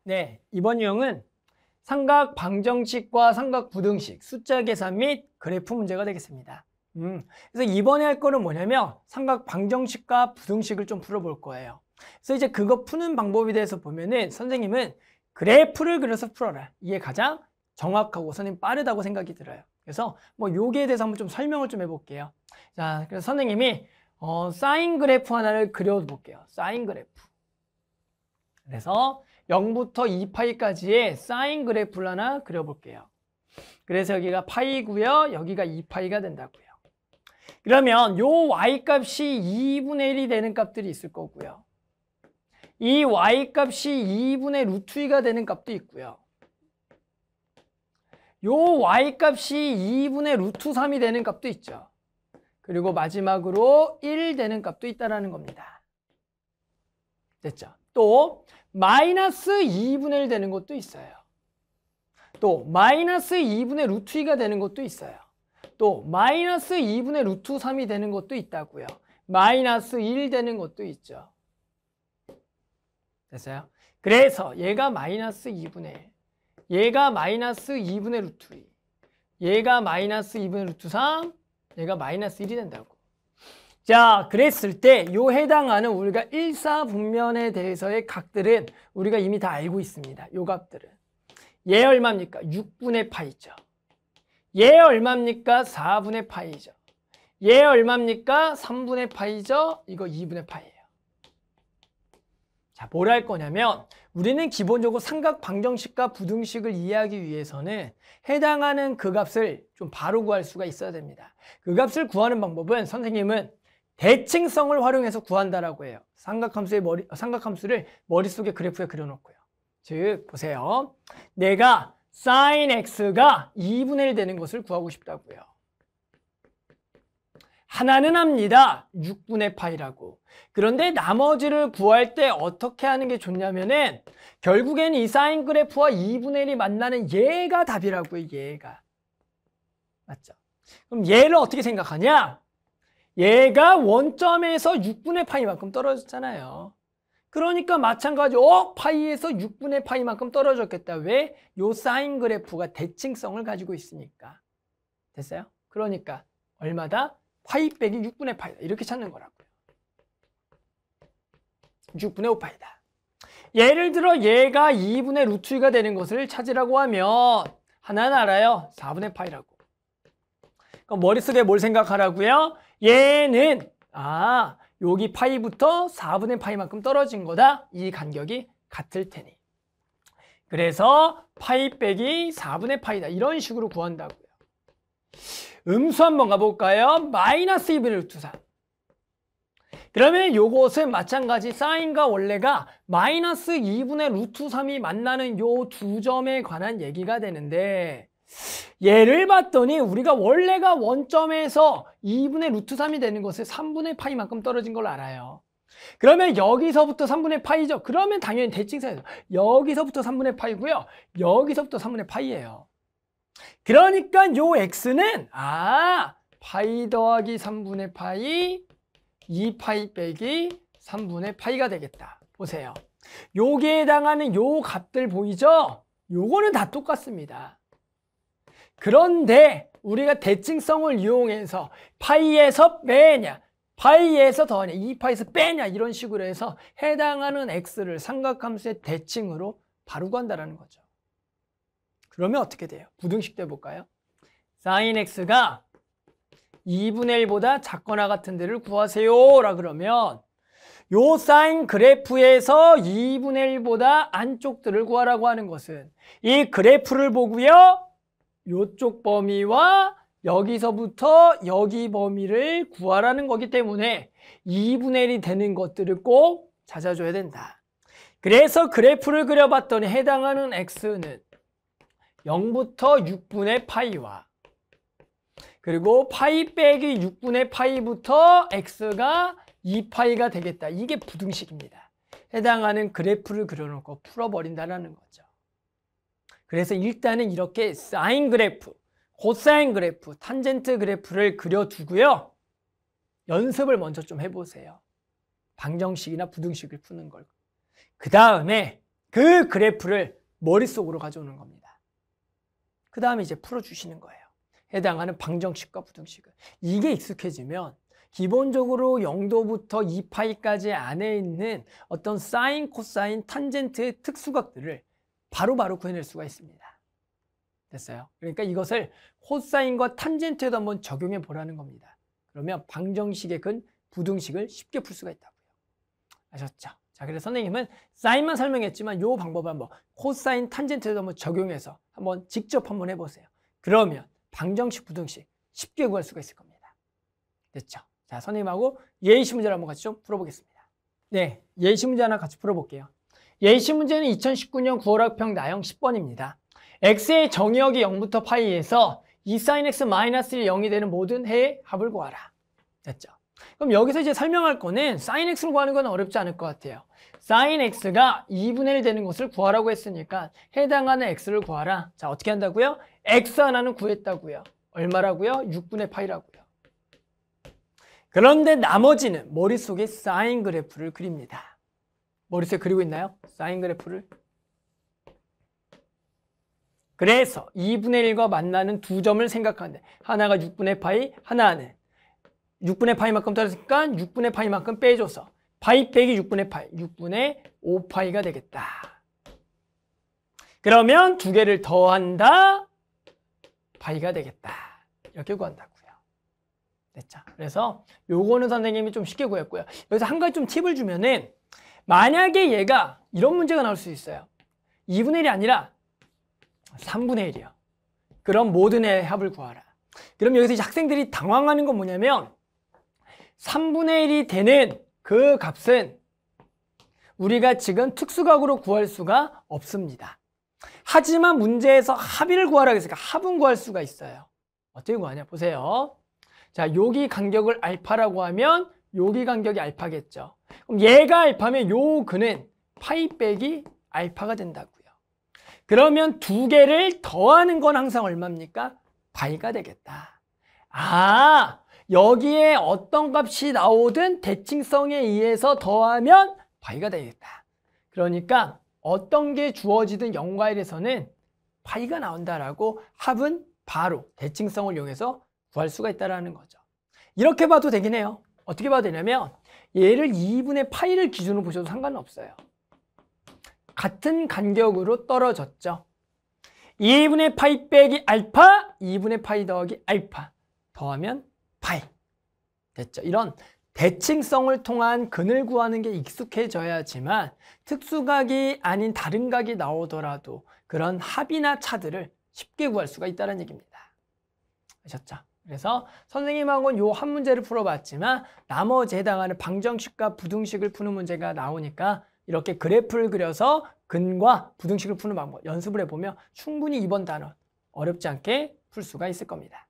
네, 이번 유형은 삼각 방정식과 삼각 부등식, 숫자 계산 및 그래프 문제가 되겠습니다. 그래서 이번에 할 거는 뭐냐면 삼각 방정식과 부등식을 좀 풀어볼 거예요. 그래서 이제 그거 푸는 방법에 대해서 보면은 선생님은 그래프를 그려서 풀어라. 이게 가장 정확하고 선생님 빠르다고 생각이 들어요. 그래서 뭐 여기에 대해서 한번 좀 설명을 좀 해볼게요. 자, 그래서 선생님이 사인 그래프 하나를 그려볼게요. 사인 그래프. 그래서 0부터 2파이까지의 사인 그래프를 하나 그려볼게요. 그래서 여기가 파이고요. 여기가 2파이가 된다고요. 그러면 요 y값이 2분의 1이 되는 값들이 있을 거고요. 이 y값이 2분의 루트 2가 되는 값도 있고요. 요 y값이 2분의 루트 3이 되는 값도 있죠. 그리고 마지막으로 1 되는 값도 있다는 겁니다. 됐죠? 또 마이너스 2분의 1 되는 것도 있어요. 또 마이너스 2분의 루트 2가 되는 것도 있어요. 또 마이너스 2분의 루트 3이 되는 것도 있다고요. 마이너스 1 되는 것도 있죠. 됐어요? 그래서 얘가 마이너스 2분의 1, 얘가 마이너스 2분의 루트 2, 얘가 마이너스 2분의 루트 3, 얘가 마이너스 1이 된다고. 자, 그랬을 때 요 해당하는 우리가 일사분면에 대해서의 각들은 우리가 이미 다 알고 있습니다. 요 값들은. 얘 얼마입니까? 6분의 파이죠. 얘 얼마입니까? 4분의 파이죠. 얘 얼마입니까? 3분의 파이죠. 이거 2분의 파이예요. 자, 뭘 할 거냐면 우리는 기본적으로 삼각 방정식과 부등식을 이해하기 위해서는 해당하는 그 값을 좀 바로 구할 수가 있어야 됩니다. 그 값을 구하는 방법은 선생님은 대칭성을 활용해서 구한다라고 해요. 삼각함수를 머릿속에 그래프에 그려놓고요. 즉 보세요. 내가 sin x가 2분의 1 되는 것을 구하고 싶다고요. 하나는 합니다. 6분의 파이라고. 그런데 나머지를 구할 때 어떻게 하는 게 좋냐면은 결국엔 이 사인 그래프와 2분의 1이 만나는 얘가 답이라고요. 얘가. 맞죠? 그럼 얘를 어떻게 생각하냐? 얘가 원점에서 6분의 파이만큼 떨어졌잖아요. 그러니까 마찬가지로 파이에서 6분의 파이만큼 떨어졌겠다. 왜? 요 사인 그래프가 대칭성을 가지고 있으니까. 됐어요? 그러니까 얼마다? 파이 빼기 6분의 파이다. 이렇게 찾는 거라고요. 6분의 5파이다. 예를 들어 얘가 2분의 루트 2가 되는 것을 찾으라고 하면 하나는 알아요. 4분의 파이라고. 그럼 머릿속에 뭘 생각하라고요? 얘는 여기 파이부터 4분의 파이만큼 떨어진 거다. 이 간격이 같을 테니. 그래서 파이 빼기 4분의 파이다. 이런 식으로 구한다고요. 음수 한번 가볼까요? 마이너스 2분의 루트 3. 그러면 요것은 마찬가지 사인과 원래가 마이너스 2분의 루트 3이 만나는 요 두 점에 관한 얘기가 되는데 얘를 봤더니 우리가 원래가 원점에서 2분의 루트 3이 되는 것을 3분의 파이만큼 떨어진 걸 알아요. 그러면 여기서부터 3분의 파이죠. 그러면 당연히 대칭선에서 여기서부터 3분의 파이고요. 여기서부터 3분의 파이예요. 그러니까 요 x는 파이 더하기 3분의 파이 2파이 빼기 3분의 파이가 되겠다. 보세요. 여기에 해당하는 요 값들 보이죠? 요거는 다 똑같습니다. 그런데 우리가 대칭성을 이용해서 파이에서 빼냐, 파이에서 더하냐, 2파이에서 빼냐 이런 식으로 해서 해당하는 x를 삼각함수의 대칭으로 바로 구한다는 거죠. 그러면 어떻게 돼요? 부등식 때 볼까요? sin x가 2분의 1보다 작거나 같은 데를 구하세요 라 그러면 요 사인 그래프에서 2분의 1보다 안쪽들을 구하라고 하는 것은 이 그래프를 보고요. 요쪽 범위와 여기서부터 여기 범위를 구하라는 거기 때문에 2분의 1이 되는 것들을 꼭 찾아줘야 된다. 그래서 그래프를 그려봤더니 해당하는 x는 0부터 6분의 파이와 그리고 파이 빼기 6분의 파이부터 x가 2파이가 되겠다. 이게 부등식입니다. 해당하는 그래프를 그려놓고 풀어버린다는 거죠. 그래서 일단은 이렇게 사인 그래프, 코사인 그래프, 탄젠트 그래프를 그려두고요. 연습을 먼저 좀 해보세요. 방정식이나 부등식을 푸는 걸. 그 다음에 그 그래프를 머릿속으로 가져오는 겁니다. 그 다음에 이제 풀어주시는 거예요. 해당하는 방정식과 부등식을. 이게 익숙해지면 기본적으로 0도부터 2파이까지 안에 있는 어떤 사인, 코사인, 탄젠트의 특수각들을 바로바로 구해낼 수가 있습니다. 됐어요? 그러니까 이것을 코사인과 탄젠트에도 한번 적용해 보라는 겁니다. 그러면 방정식의 근, 부등식을 쉽게 풀 수가 있다고요. 아셨죠? 자, 그래서 선생님은 사인만 설명했지만 이 방법을 한번 코사인, 탄젠트에도 한번 적용해서 한번 직접 한번 해보세요. 그러면 방정식, 부등식 쉽게 구할 수가 있을 겁니다. 됐죠? 자, 선생님하고 예시 문제를 한번 같이 좀 풀어보겠습니다. 네, 예시 문제 하나 같이 풀어볼게요. 예시 문제는 2019년 9월 학평 나형 10번입니다. x의 정의역이 0부터 파이에서 2sin x 마이너스 1, 0이 되는 모든 해의 합을 구하라. 됐죠? 그럼 여기서 이제 설명할 거는 sin x를 구하는 건 어렵지 않을 것 같아요. sin x가 2분의 1 되는 것을 구하라고 했으니까 해당하는 x를 구하라. 자, 어떻게 한다고요? x 하나는 구했다고요. 얼마라고요? 6분의 파이라고요. 그런데 나머지는 머릿속에 사인 그래프를 그립니다. 머릿속에 그리고 있나요? 사인 그래프를. 그래서 2분의 1과 만나는 두 점을 생각하는데 하나가 6분의 파이, 하나는 6분의 파이만큼 떨어졌으니까 6분의 파이만큼 빼줘서 파이 빼기 6분의 파이, 6분의 5파이가 되겠다. 그러면 두 개를 더한다, 파이가 되겠다. 이렇게 구한다고요. 됐죠? 그래서 요거는 선생님이 좀 쉽게 구했고요. 여기서 한 가지 좀 팁을 주면은 만약에 얘가 이런 문제가 나올 수 있어요. 2분의 1이 아니라 3분의 1이요. 그럼 모든 애의 합을 구하라. 그럼 여기서 이제 학생들이 당황하는 건 뭐냐면 3분의 1이 되는 그 값은 우리가 지금 특수각으로 구할 수가 없습니다. 하지만 문제에서 합의를 구하라 했으니까 합은 구할 수가 있어요. 어떻게 구하냐? 보세요. 자, 여기 간격을 알파라고 하면 여기 간격이 알파겠죠. 그럼 얘가 알파면 요 근은 파이 빼기 알파가 된다고요. 그러면 두 개를 더하는 건 항상 얼마입니까? 파이가 되겠다. 아, 여기에 어떤 값이 나오든 대칭성에 의해서 더하면 파이가 되겠다. 그러니까 어떤 게 주어지든 0과 1에서는 파이가 나온다라고 합은 바로 대칭성을 이용해서 구할 수가 있다는 거죠. 이렇게 봐도 되긴 해요. 어떻게 봐도 되냐면 얘를 2분의 파이를 기준으로 보셔도 상관은 없어요. 같은 간격으로 떨어졌죠. 2분의 파이 빼기 알파, 2분의 파이 더하기 알파 더하면 파이. 됐죠? 이런 대칭성을 통한 근을 구하는 게 익숙해져야지만 특수각이 아닌 다른 각이 나오더라도 그런 합이나 차들을 쉽게 구할 수가 있다는 얘기입니다. 아셨죠? 그래서 선생님하고는 요 한 문제를 풀어봤지만 나머지 해당하는 방정식과 부등식을 푸는 문제가 나오니까 이렇게 그래프를 그려서 근과 부등식을 푸는 방법 연습을 해보면 충분히 이번 단원 어렵지 않게 풀 수가 있을 겁니다.